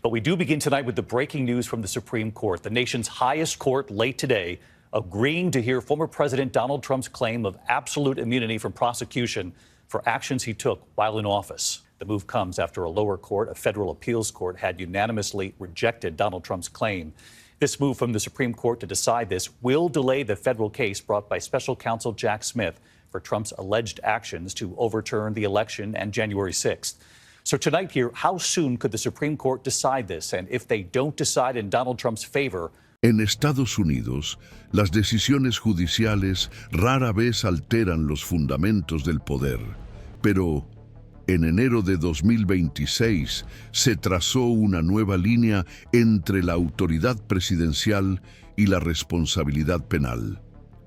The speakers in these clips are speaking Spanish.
But we do begin tonight with the breaking news from the Supreme Court. The nation's highest court late today agreeing to hear former President Donald Trump's claim of absolute immunity from prosecution for actions he took while in office. The move comes after a lower court, a federal appeals court, had unanimously rejected Donald Trump's claim. This move from the Supreme Court to decide this will delay the federal case brought by special counsel Jack Smith for Trump's alleged actions to overturn the election and January 6th. So tonight here, how soon could the Supreme Court decide this? And if they don't decide in Donald Trump's favor. En Estados Unidos, las decisiones judiciales rara vez alteran los fundamentos del poder, pero en enero de 2026 se trazó una nueva línea entre la autoridad presidencial y la responsabilidad penal.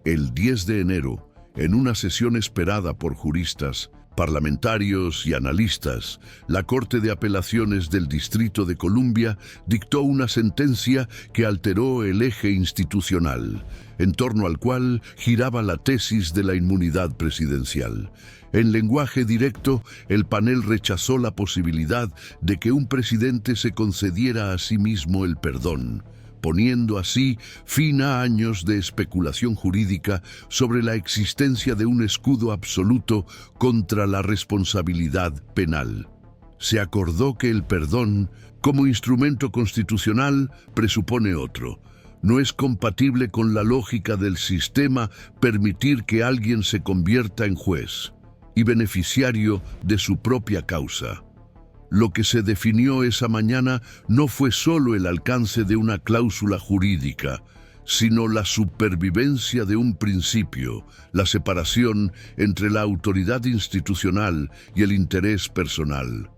El 10 de enero, en una sesión esperada por juristas, parlamentarios y analistas, la Corte de Apelaciones del Distrito de Columbia dictó una sentencia que alteró el eje institucional, en torno al cual giraba la tesis de la inmunidad presidencial. En lenguaje directo, el panel rechazó la posibilidad de que un presidente se concediera a sí mismo el perdón, poniendo así fin a años de especulación jurídica sobre la existencia de un escudo absoluto contra la responsabilidad penal. Se acordó que el perdón, como instrumento constitucional, presupone otro. No es compatible con la lógica del sistema permitir que alguien se convierta en juez y beneficiario de su propia causa. Lo que se definió esa mañana no fue solo el alcance de una cláusula jurídica, sino la supervivencia de un principio, la separación entre la autoridad institucional y el interés personal.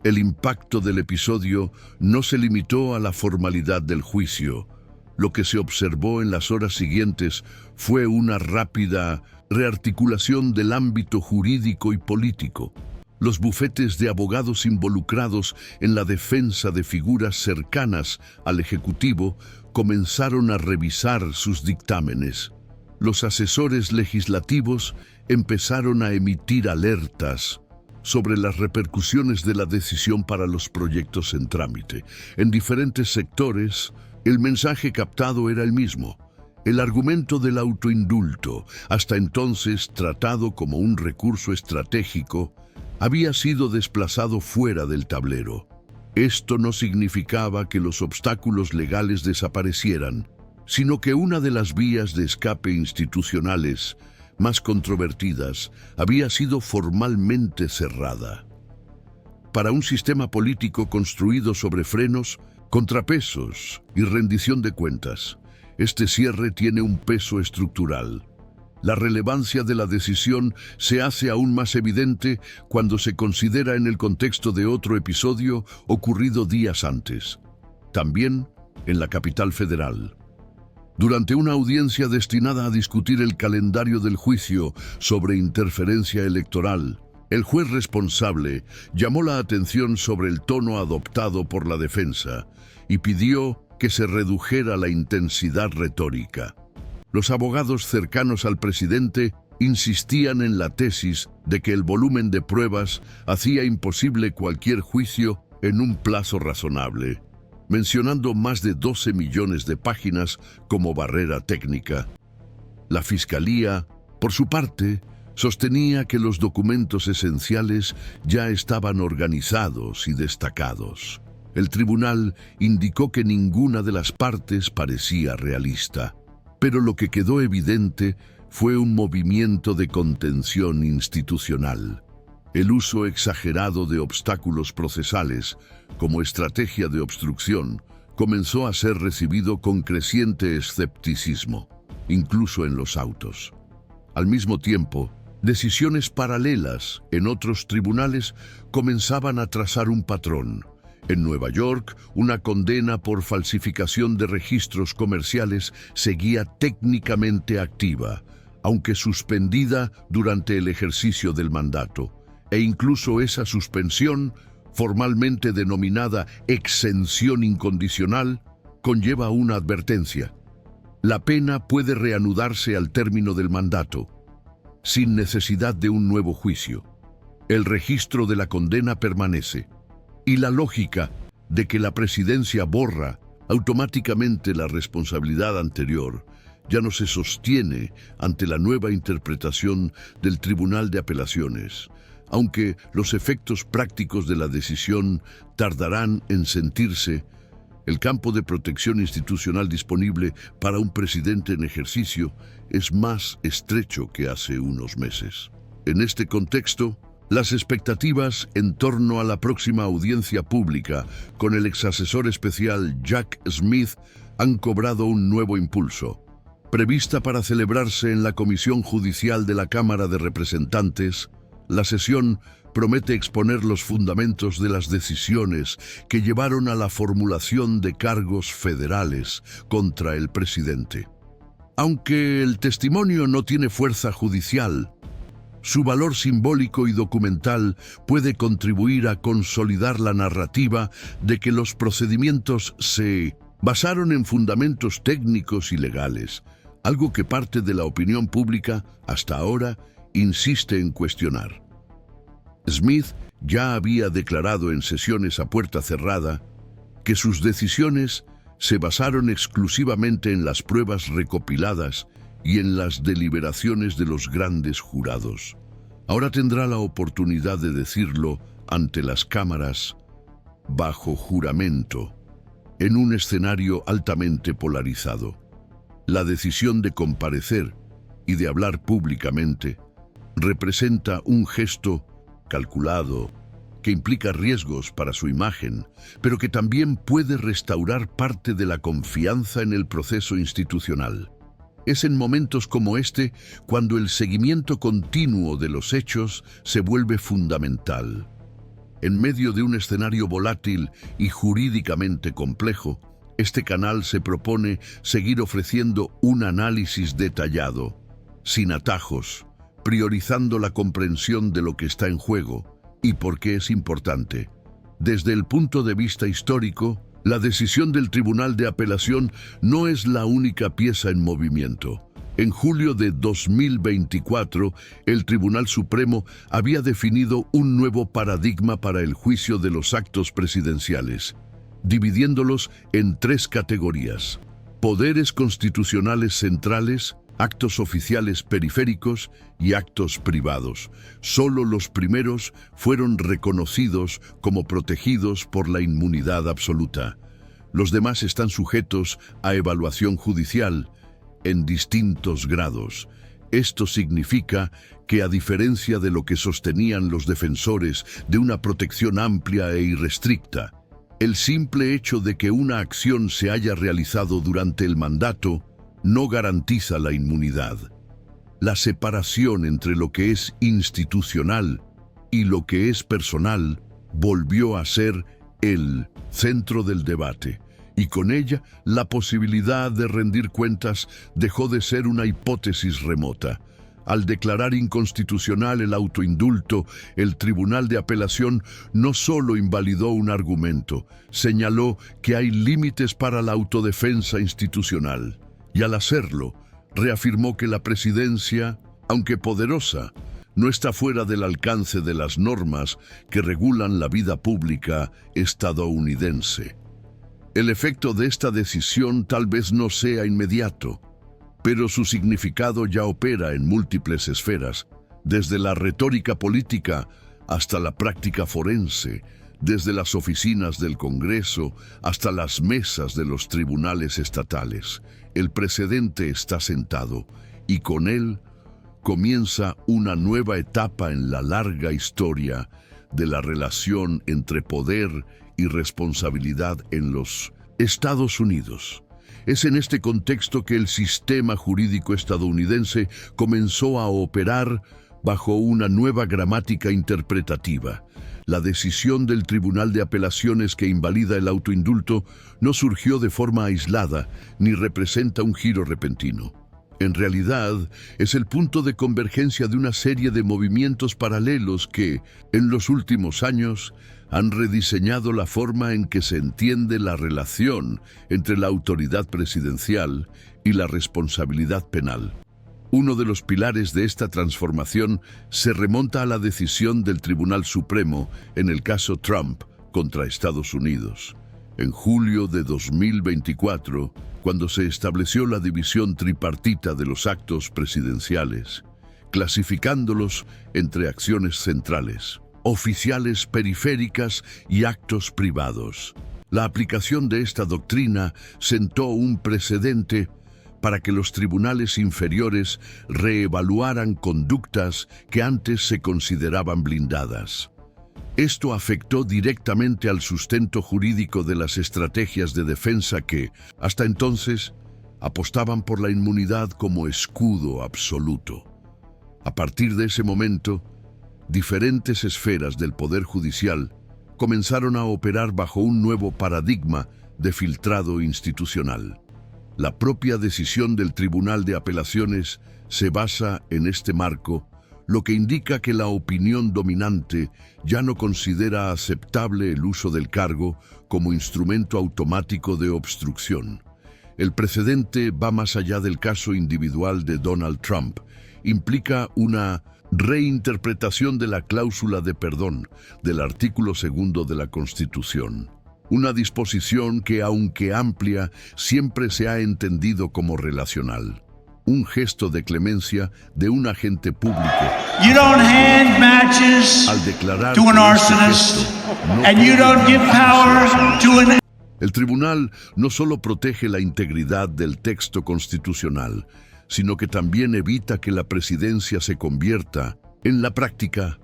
El impacto del episodio no se limitó a la formalidad del juicio. Lo que se observó en las horas siguientes fue una rápida rearticulación del ámbito jurídico y político. Los bufetes de abogados involucrados en la defensa de figuras cercanas al Ejecutivo comenzaron a revisar sus dictámenes. Los asesores legislativos empezaron a emitir alertas sobre las repercusiones de la decisión para los proyectos en trámite. En diferentes sectores, el mensaje captado era el mismo. El argumento del autoindulto, hasta entonces tratado como un recurso estratégico, había sido desplazado fuera del tablero. Esto no significaba que los obstáculos legales desaparecieran, sino que una de las vías de escape institucionales más controvertidas había sido formalmente cerrada. Para un sistema político construido sobre frenos, contrapesos y rendición de cuentas, este cierre tiene un peso estructural. La relevancia de la decisión se hace aún más evidente cuando se considera en el contexto de otro episodio ocurrido días antes, también en la capital federal. Durante una audiencia destinada a discutir el calendario del juicio sobre interferencia electoral, el juez responsable llamó la atención sobre el tono adoptado por la defensa y pidió que se redujera la intensidad retórica. Los abogados cercanos al presidente insistían en la tesis de que el volumen de pruebas hacía imposible cualquier juicio en un plazo razonable, mencionando más de 12 millones de páginas como barrera técnica. La Fiscalía, por su parte, sostenía que los documentos esenciales ya estaban organizados y destacados. El tribunal indicó que ninguna de las partes parecía realista. Pero lo que quedó evidente fue un movimiento de contención institucional. El uso exagerado de obstáculos procesales como estrategia de obstrucción comenzó a ser recibido con creciente escepticismo, incluso en los autos. Al mismo tiempo, decisiones paralelas en otros tribunales comenzaban a trazar un patrón. En Nueva York, una condena por falsificación de registros comerciales seguía técnicamente activa, aunque suspendida durante el ejercicio del mandato, e incluso esa suspensión, formalmente denominada exención incondicional, conlleva una advertencia. La pena puede reanudarse al término del mandato, sin necesidad de un nuevo juicio. El registro de la condena permanece. Y la lógica de que la presidencia borra automáticamente la responsabilidad anterior, ya no se sostiene ante la nueva interpretación del Tribunal de Apelaciones, aunque los efectos prácticos de la decisión tardarán en sentirse. El campo de protección institucional disponible para un presidente en ejercicio es más estrecho que hace unos meses. En este contexto, las expectativas en torno a la próxima audiencia pública con el exasesor especial Jack Smith han cobrado un nuevo impulso. Prevista para celebrarse en la Comisión Judicial de la Cámara de Representantes, la sesión promete exponer los fundamentos de las decisiones que llevaron a la formulación de cargos federales contra el presidente. Aunque el testimonio no tiene fuerza judicial, su valor simbólico y documental puede contribuir a consolidar la narrativa de que los procedimientos se basaron en fundamentos técnicos y legales, algo que parte de la opinión pública hasta ahora insiste en cuestionar. Smith ya había declarado en sesiones a puerta cerrada que sus decisiones se basaron exclusivamente en las pruebas recopiladas y en las deliberaciones de los grandes jurados. Ahora tendrá la oportunidad de decirlo ante las cámaras bajo juramento, en un escenario altamente polarizado. La decisión de comparecer y de hablar públicamente representa un gesto calculado que implica riesgos para su imagen, pero que también puede restaurar parte de la confianza en el proceso institucional. Es en momentos como este cuando el seguimiento continuo de los hechos se vuelve fundamental. En medio de un escenario volátil y jurídicamente complejo, este canal se propone seguir ofreciendo un análisis detallado, sin atajos, priorizando la comprensión de lo que está en juego y por qué es importante. Desde el punto de vista histórico, la decisión del Tribunal de Apelación no es la única pieza en movimiento. En julio de 2024, el Tribunal Supremo había definido un nuevo paradigma para el juicio de los actos presidenciales, dividiéndolos en tres categorías: poderes constitucionales centrales, actos oficiales periféricos y actos privados. Solo los primeros fueron reconocidos como protegidos por la inmunidad absoluta. Los demás están sujetos a evaluación judicial en distintos grados. Esto significa que, a diferencia de lo que sostenían los defensores de una protección amplia e irrestricta, el simple hecho de que una acción se haya realizado durante el mandato no garantiza la inmunidad. La separación entre lo que es institucional y lo que es personal volvió a ser el centro del debate, y con ella la posibilidad de rendir cuentas dejó de ser una hipótesis remota. Al declarar inconstitucional el autoindulto, el Tribunal de Apelación no solo invalidó un argumento, señaló que hay límites para la autodefensa institucional. Y al hacerlo, reafirmó que la presidencia, aunque poderosa, no está fuera del alcance de las normas que regulan la vida pública estadounidense. El efecto de esta decisión tal vez no sea inmediato, pero su significado ya opera en múltiples esferas, desde la retórica política hasta la práctica forense, desde las oficinas del Congreso hasta las mesas de los tribunales estatales. El precedente está sentado y con él comienza una nueva etapa en la larga historia de la relación entre poder y responsabilidad en los Estados Unidos. Es en este contexto que el sistema jurídico estadounidense comenzó a operar bajo una nueva gramática interpretativa. La decisión del Tribunal de Apelaciones que invalida el autoindulto no surgió de forma aislada ni representa un giro repentino. En realidad, es el punto de convergencia de una serie de movimientos paralelos que, en los últimos años, han rediseñado la forma en que se entiende la relación entre la autoridad presidencial y la responsabilidad penal. Uno de los pilares de esta transformación se remonta a la decisión del Tribunal Supremo en el caso Trump contra Estados Unidos. En julio de 2024, cuando se estableció la división tripartita de los actos presidenciales, clasificándolos entre acciones centrales, oficiales periféricas y actos privados. La aplicación de esta doctrina sentó un precedente para que los tribunales inferiores reevaluaran conductas que antes se consideraban blindadas. Esto afectó directamente al sustento jurídico de las estrategias de defensa que, hasta entonces, apostaban por la inmunidad como escudo absoluto. A partir de ese momento, diferentes esferas del Poder Judicial comenzaron a operar bajo un nuevo paradigma de filtrado institucional. La propia decisión del Tribunal de Apelaciones se basa en este marco, lo que indica que la opinión dominante ya no considera aceptable el uso del cargo como instrumento automático de obstrucción. El precedente va más allá del caso individual de Donald Trump. Implica una reinterpretación de la cláusula de perdón del artículo 2 de la Constitución. Una disposición que, aunque amplia, siempre se ha entendido como relacional. Un gesto de clemencia de un agente público You don't hand matches al declarar to an que este arsonist, gesto no and you puede don't give power to an... El tribunal no solo protege la integridad del texto constitucional, sino que también evita que la presidencia se convierta, en la práctica,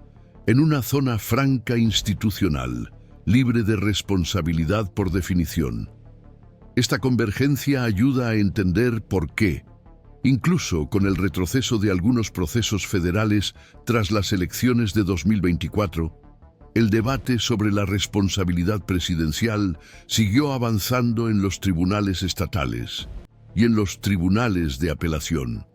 en una zona franca institucional, libre de responsabilidad por definición. Esta convergencia ayuda a entender por qué, incluso con el retroceso de algunos procesos federales tras las elecciones de 2024, el debate sobre la responsabilidad presidencial siguió avanzando en los tribunales estatales y en los tribunales de apelación.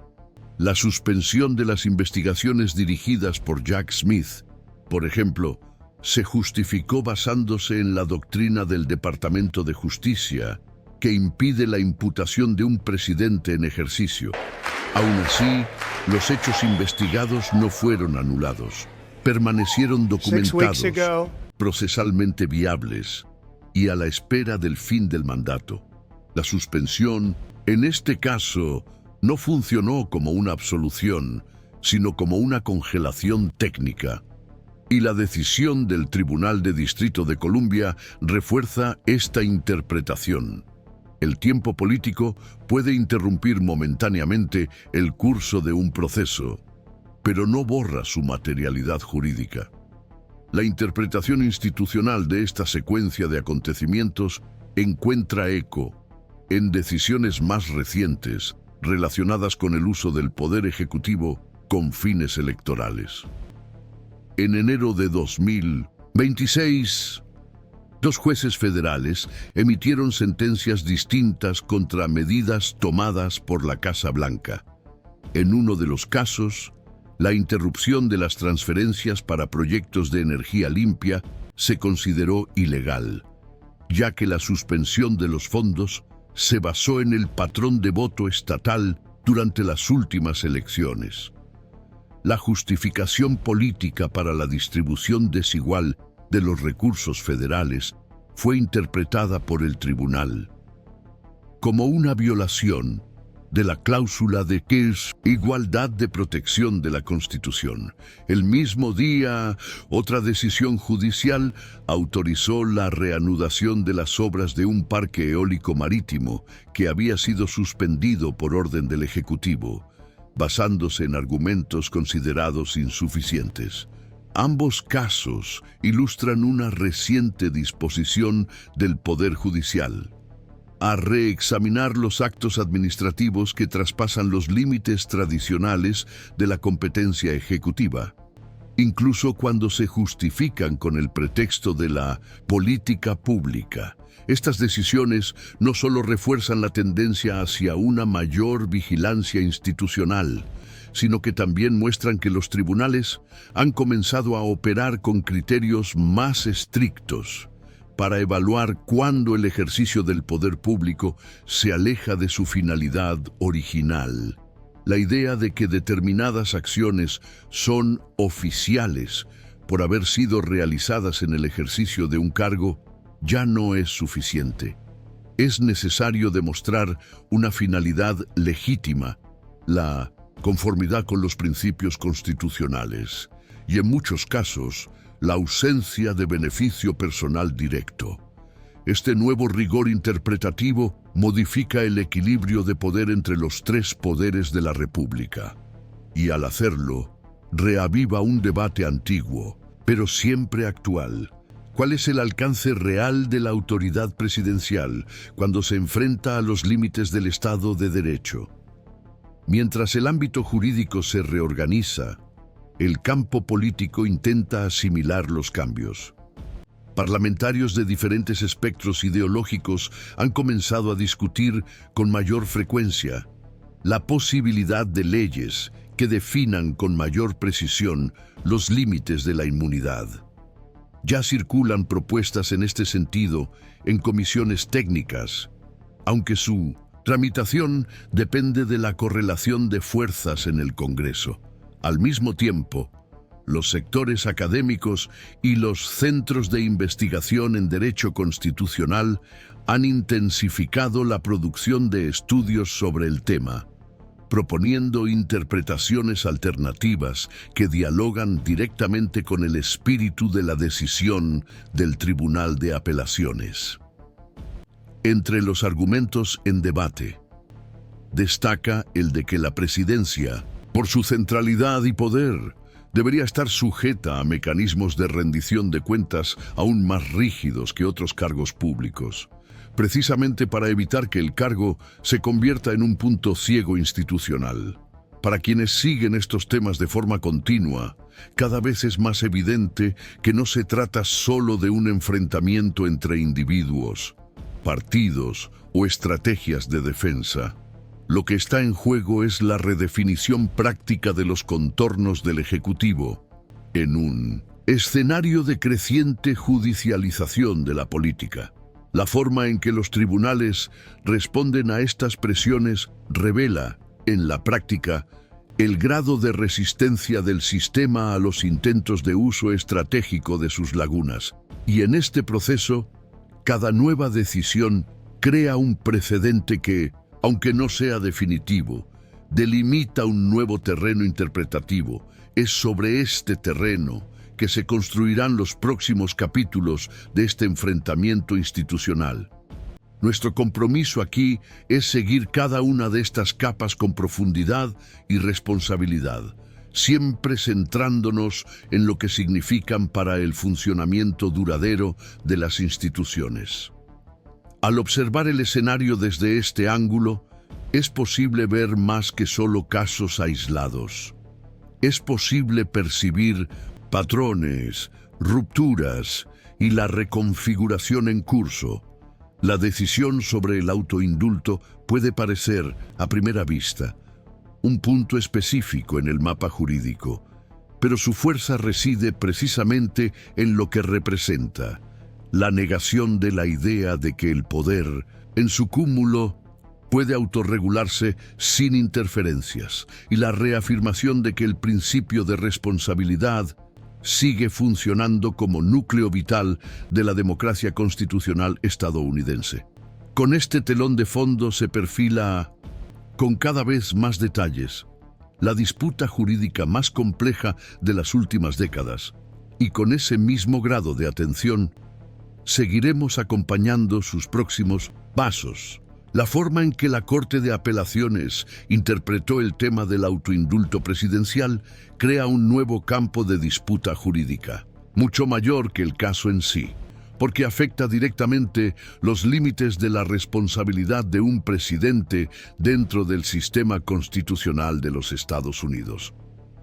La suspensión de las investigaciones dirigidas por Jack Smith, por ejemplo, se justificó basándose en la doctrina del Departamento de Justicia, que impide la imputación de un presidente en ejercicio. Aún así, los hechos investigados no fueron anulados. Permanecieron documentados, procesalmente viables y a la espera del fin del mandato. La suspensión, en este caso, no funcionó como una absolución, sino como una congelación técnica. Y la decisión del Tribunal de Distrito de Columbia refuerza esta interpretación. El tiempo político puede interrumpir momentáneamente el curso de un proceso, pero no borra su materialidad jurídica. La interpretación institucional de esta secuencia de acontecimientos encuentra eco en decisiones más recientes relacionadas con el uso del poder ejecutivo con fines electorales. En enero de 2026, dos jueces federales emitieron sentencias distintas contra medidas tomadas por la Casa Blanca. En uno de los casos, la interrupción de las transferencias para proyectos de energía limpia se consideró ilegal, ya que la suspensión de los fondos se basó en el patrón de voto estatal durante las últimas elecciones. La justificación política para la distribución desigual de los recursos federales fue interpretada por el tribunal como una violación de la cláusula de que es igualdad de protección de la Constitución. El mismo día, otra decisión judicial autorizó la reanudación de las obras de un parque eólico marítimo que había sido suspendido por orden del Ejecutivo, basándose en argumentos considerados insuficientes. Ambos casos ilustran una reciente disposición del Poder Judicial a reexaminar los actos administrativos que traspasan los límites tradicionales de la competencia ejecutiva, incluso cuando se justifican con el pretexto de la política pública. Estas decisiones no solo refuerzan la tendencia hacia una mayor vigilancia institucional, sino que también muestran que los tribunales han comenzado a operar con criterios más estrictos para evaluar cuándo el ejercicio del poder público se aleja de su finalidad original. La idea de que determinadas acciones son oficiales por haber sido realizadas en el ejercicio de un cargo ya no es suficiente. Es necesario demostrar una finalidad legítima, la conformidad con los principios constitucionales y, en muchos casos, la ausencia de beneficio personal directo. Este nuevo rigor interpretativo modifica el equilibrio de poder entre los tres poderes de la República y, al hacerlo, reaviva un debate antiguo, pero siempre actual. ¿Cuál es el alcance real de la autoridad presidencial cuando se enfrenta a los límites del Estado de Derecho? Mientras el ámbito jurídico se reorganiza, el campo político intenta asimilar los cambios. Parlamentarios de diferentes espectros ideológicos han comenzado a discutir con mayor frecuencia la posibilidad de leyes que definan con mayor precisión los límites de la inmunidad. Ya circulan propuestas en este sentido en comisiones técnicas, aunque su tramitación depende de la correlación de fuerzas en el Congreso. Al mismo tiempo, los sectores académicos y los centros de investigación en derecho constitucional han intensificado la producción de estudios sobre el tema, proponiendo interpretaciones alternativas que dialogan directamente con el espíritu de la decisión del Tribunal de Apelaciones. Entre los argumentos en debate, destaca el de que la presidencia, por su centralidad y poder, debería estar sujeta a mecanismos de rendición de cuentas aún más rígidos que otros cargos públicos, precisamente para evitar que el cargo se convierta en un punto ciego institucional. Para quienes siguen estos temas de forma continua, cada vez es más evidente que no se trata solo de un enfrentamiento entre individuos, partidos o estrategias de defensa. Lo que está en juego es la redefinición práctica de los contornos del Ejecutivo en un escenario de creciente judicialización de la política. La forma en que los tribunales responden a estas presiones revela, en la práctica, el grado de resistencia del sistema a los intentos de uso estratégico de sus lagunas. Y en este proceso, cada nueva decisión crea un precedente que, aunque no sea definitivo, delimita un nuevo terreno interpretativo. Es sobre este terreno que se construirán los próximos capítulos de este enfrentamiento institucional. Nuestro compromiso aquí es seguir cada una de estas capas con profundidad y responsabilidad, siempre centrándonos en lo que significan para el funcionamiento duradero de las instituciones. Al observar el escenario desde este ángulo, es posible ver más que solo casos aislados. Es posible percibir patrones, rupturas y la reconfiguración en curso. La decisión sobre el autoindulto puede parecer, a primera vista, un punto específico en el mapa jurídico, pero su fuerza reside precisamente en lo que representa: la negación de la idea de que el poder, en su cúmulo, puede autorregularse sin interferencias, y la reafirmación de que el principio de responsabilidad sigue funcionando como núcleo vital de la democracia constitucional estadounidense. Con este telón de fondo se perfila, con cada vez más detalles, la disputa jurídica más compleja de las últimas décadas, y con ese mismo grado de atención, seguiremos acompañando sus próximos pasos. La forma en que la Corte de Apelaciones interpretó el tema del autoindulto presidencial crea un nuevo campo de disputa jurídica, mucho mayor que el caso en sí, porque afecta directamente los límites de la responsabilidad de un presidente dentro del sistema constitucional de los Estados Unidos.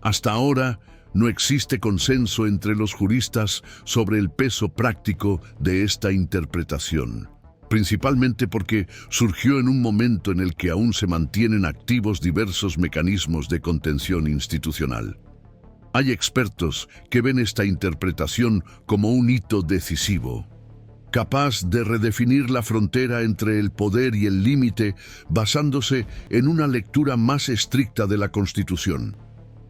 Hasta ahora, no existe consenso entre los juristas sobre el peso práctico de esta interpretación, principalmente porque surgió en un momento en el que aún se mantienen activos diversos mecanismos de contención institucional. Hay expertos que ven esta interpretación como un hito decisivo, capaz de redefinir la frontera entre el poder y el límite basándose en una lectura más estricta de la Constitución.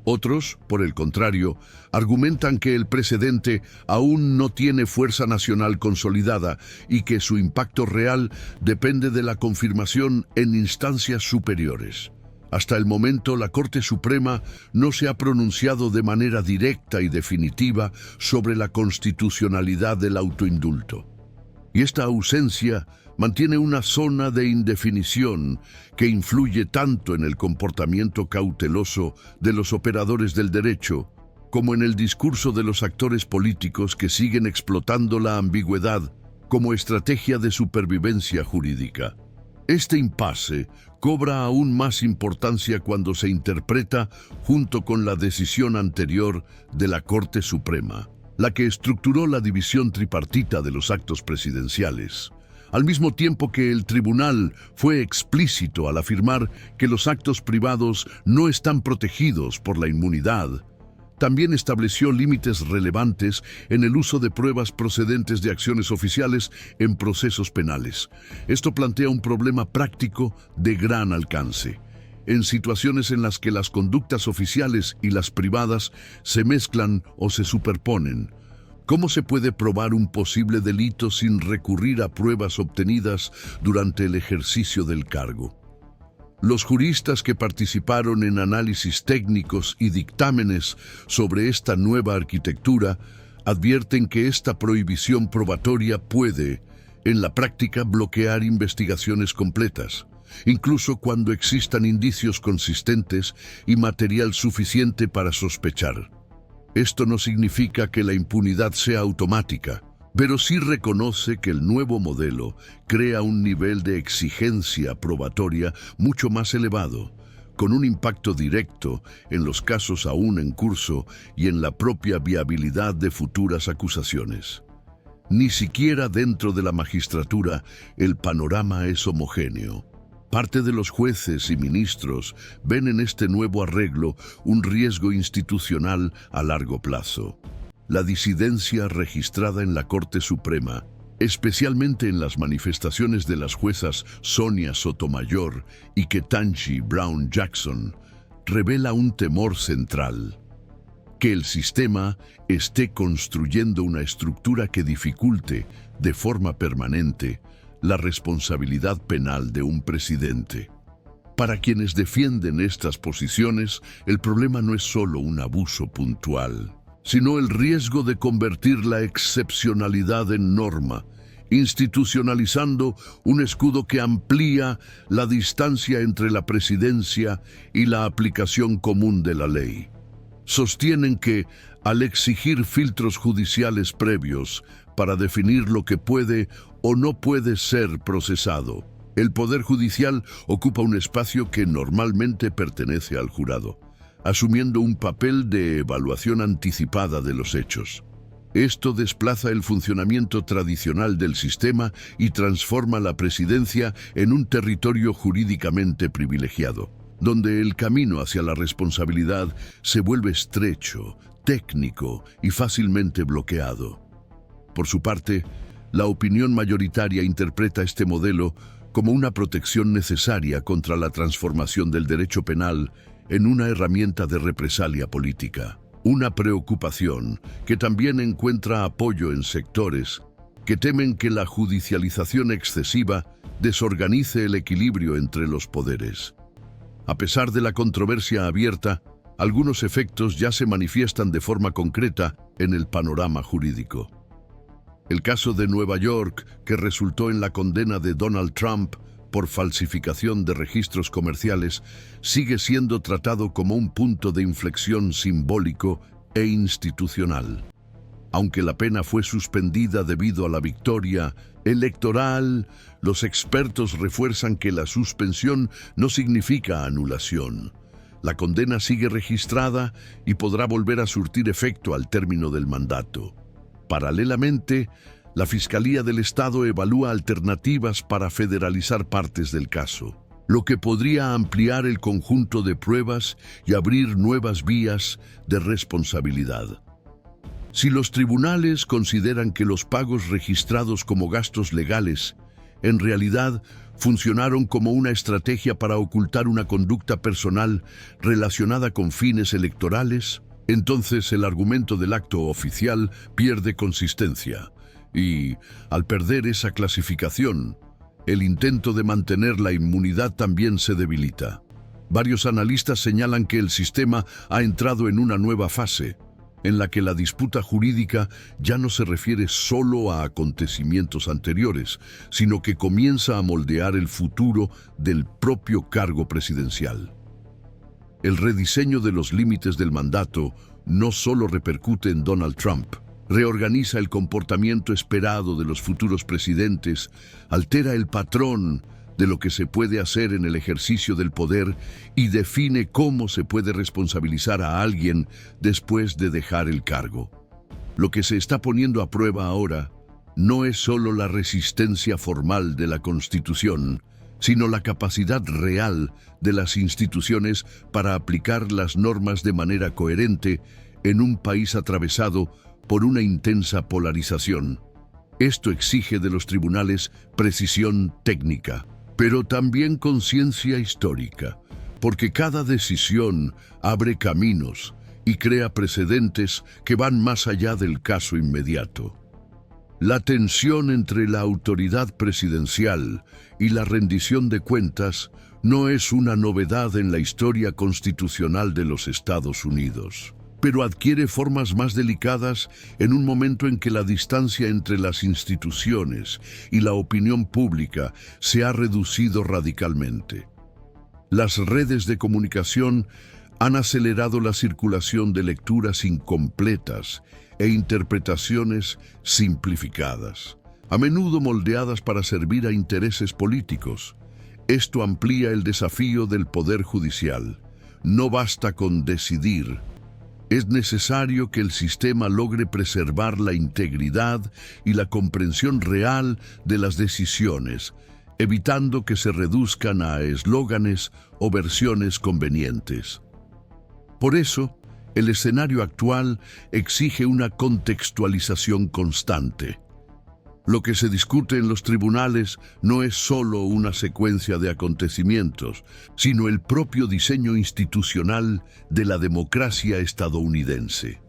Otros, por el contrario, argumentan que el precedente aún no tiene fuerza nacional consolidada y que su impacto real depende de la confirmación en instancias superiores. Hasta el momento, la Corte Suprema no se ha pronunciado de manera directa y definitiva sobre la constitucionalidad del autoindulto. Y esta ausencia mantiene una zona de indefinición que influye tanto en el comportamiento cauteloso de los operadores del derecho como en el discurso de los actores políticos que siguen explotando la ambigüedad como estrategia de supervivencia jurídica. Este impasse cobra aún más importancia cuando se interpreta junto con la decisión anterior de la Corte Suprema, la que estructuró la división tripartita de los actos presidenciales. Al mismo tiempo que el tribunal fue explícito al afirmar que los actos privados no están protegidos por la inmunidad, también estableció límites relevantes en el uso de pruebas procedentes de acciones oficiales en procesos penales. Esto plantea un problema práctico de gran alcance. En situaciones en las que las conductas oficiales y las privadas se mezclan o se superponen, ¿cómo se puede probar un posible delito sin recurrir a pruebas obtenidas durante el ejercicio del cargo? Los juristas que participaron en análisis técnicos y dictámenes sobre esta nueva arquitectura advierten que esta prohibición probatoria puede, en la práctica, bloquear investigaciones completas, incluso cuando existan indicios consistentes y material suficiente para sospechar. Esto no significa que la impunidad sea automática, pero sí reconoce que el nuevo modelo crea un nivel de exigencia probatoria mucho más elevado, con un impacto directo en los casos aún en curso y en la propia viabilidad de futuras acusaciones. Ni siquiera dentro de la magistratura el panorama es homogéneo. Parte de los jueces y ministros ven en este nuevo arreglo un riesgo institucional a largo plazo. La disidencia registrada en la Corte Suprema, especialmente en las manifestaciones de las juezas Sonia Sotomayor y Ketanji Brown Jackson, revela un temor central: que el sistema esté construyendo una estructura que dificulte, de forma permanente, la responsabilidad penal de un presidente. Para quienes defienden estas posiciones, el problema no es solo un abuso puntual, sino el riesgo de convertir la excepcionalidad en norma, institucionalizando un escudo que amplía la distancia entre la presidencia y la aplicación común de la ley. Sostienen que, al exigir filtros judiciales previos para definir lo que puede o no puede ser procesado, el Poder Judicial ocupa un espacio que normalmente pertenece al jurado, asumiendo un papel de evaluación anticipada de los hechos. Esto desplaza el funcionamiento tradicional del sistema y transforma la presidencia en un territorio jurídicamente privilegiado, donde el camino hacia la responsabilidad se vuelve estrecho, técnico y fácilmente bloqueado. Por su parte, la opinión mayoritaria interpreta este modelo como una protección necesaria contra la transformación del derecho penal en una herramienta de represalia política. Una preocupación que también encuentra apoyo en sectores que temen que la judicialización excesiva desorganice el equilibrio entre los poderes. A pesar de la controversia abierta, algunos efectos ya se manifiestan de forma concreta en el panorama jurídico. El caso de Nueva York, que resultó en la condena de Donald Trump por falsificación de registros comerciales, sigue siendo tratado como un punto de inflexión simbólico e institucional. Aunque la pena fue suspendida debido a la victoria electoral, los expertos refuerzan que la suspensión no significa anulación. La condena sigue registrada y podrá volver a surtir efecto al término del mandato. Paralelamente, la Fiscalía del Estado evalúa alternativas para federalizar partes del caso, lo que podría ampliar el conjunto de pruebas y abrir nuevas vías de responsabilidad. Si los tribunales consideran que los pagos registrados como gastos legales en realidad funcionaron como una estrategia para ocultar una conducta personal relacionada con fines electorales, entonces el argumento del acto oficial pierde consistencia y, al perder esa clasificación, el intento de mantener la inmunidad también se debilita. Varios analistas señalan que el sistema ha entrado en una nueva fase, en la que la disputa jurídica ya no se refiere solo a acontecimientos anteriores, sino que comienza a moldear el futuro del propio cargo presidencial. El rediseño de los límites del mandato no solo repercute en Donald Trump, reorganiza el comportamiento esperado de los futuros presidentes, altera el patrón de lo que se puede hacer en el ejercicio del poder y define cómo se puede responsabilizar a alguien después de dejar el cargo. Lo que se está poniendo a prueba ahora no es solo la resistencia formal de la Constitución, sino la capacidad real de las instituciones para aplicar las normas de manera coherente en un país atravesado por una intensa polarización. Esto exige de los tribunales precisión técnica, pero también conciencia histórica, porque cada decisión abre caminos y crea precedentes que van más allá del caso inmediato. La tensión entre la autoridad presidencial y la rendición de cuentas no es una novedad en la historia constitucional de los Estados Unidos, pero adquiere formas más delicadas en un momento en que la distancia entre las instituciones y la opinión pública se ha reducido radicalmente. Las redes de comunicación han acelerado la circulación de lecturas incompletas e interpretaciones simplificadas, a menudo moldeadas para servir a intereses políticos. Esto amplía el desafío del Poder Judicial. No basta con decidir. Es necesario que el sistema logre preservar la integridad y la comprensión real de las decisiones, evitando que se reduzcan a eslóganes o versiones convenientes. Por eso, el escenario actual exige una contextualización constante. Lo que se discute en los tribunales no es solo una secuencia de acontecimientos, sino el propio diseño institucional de la democracia estadounidense.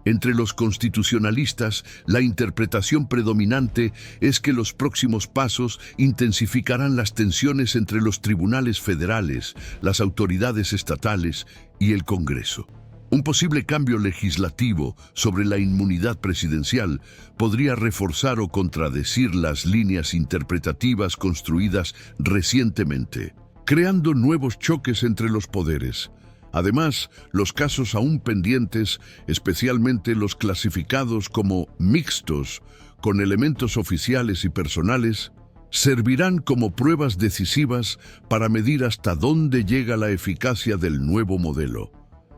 Entre los constitucionalistas, la interpretación predominante es que los próximos pasos intensificarán las tensiones entre los tribunales federales, las autoridades estatales y el Congreso. Un posible cambio legislativo sobre la inmunidad presidencial podría reforzar o contradecir las líneas interpretativas construidas recientemente, creando nuevos choques entre los poderes. Además, los casos aún pendientes, especialmente los clasificados como mixtos, con elementos oficiales y personales, servirán como pruebas decisivas para medir hasta dónde llega la eficacia del nuevo modelo.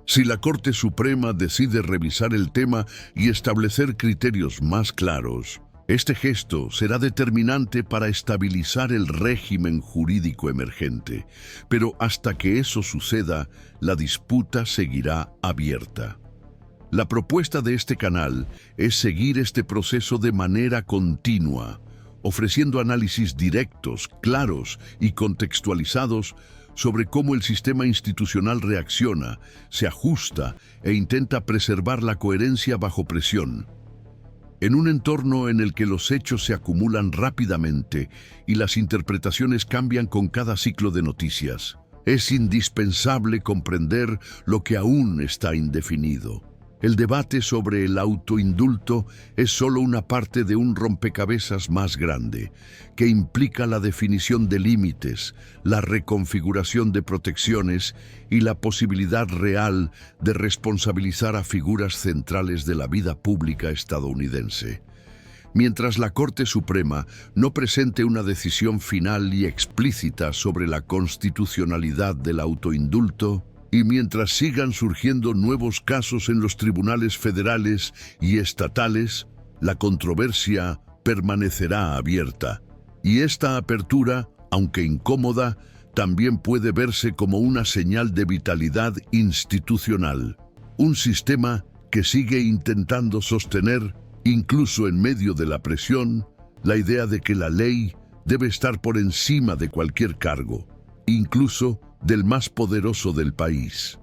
Si la Corte Suprema decide revisar el tema y establecer criterios más claros, este gesto será determinante para estabilizar el régimen jurídico emergente. Pero hasta que eso suceda, la disputa seguirá abierta. La propuesta de este canal es seguir este proceso de manera continua, ofreciendo análisis directos, claros y contextualizados sobre cómo el sistema institucional reacciona, se ajusta e intenta preservar la coherencia bajo presión. En un entorno en el que los hechos se acumulan rápidamente y las interpretaciones cambian con cada ciclo de noticias, es indispensable comprender lo que aún está indefinido. El debate sobre el autoindulto es solo una parte de un rompecabezas más grande, que implica la definición de límites, la reconfiguración de protecciones y la posibilidad real de responsabilizar a figuras centrales de la vida pública estadounidense. Mientras la Corte Suprema no presente una decisión final y explícita sobre la constitucionalidad del autoindulto, y mientras sigan surgiendo nuevos casos en los tribunales federales y estatales, la controversia permanecerá abierta. Y esta apertura, aunque incómoda, también puede verse como una señal de vitalidad institucional. Un sistema que sigue intentando sostener, incluso en medio de la presión, la idea de que la ley debe estar por encima de cualquier cargo, incluso del más poderoso del país.